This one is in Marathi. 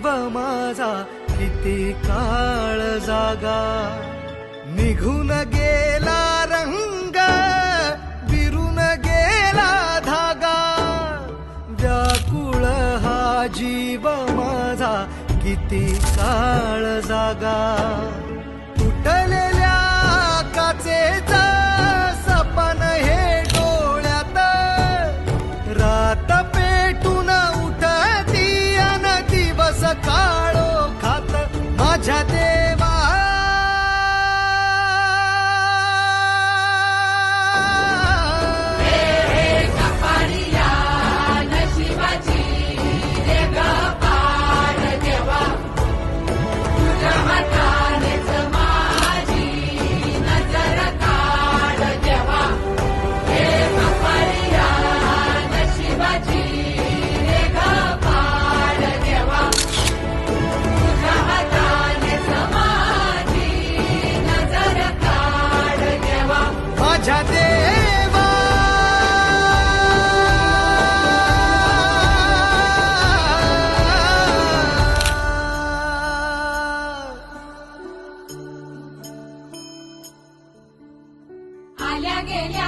जीव माझा किती काळ जागा, निघून गेला रंग विरून गेला धागा, व्याकुळ हा जीव माझा किती काळ जागा, तुटलेल्या काचेचा सपन हे डोळ्यात, रात पेटून उठती अन दिवस काळो खात माझ्या देवा, माझ्या देवा. आल्या गेल्या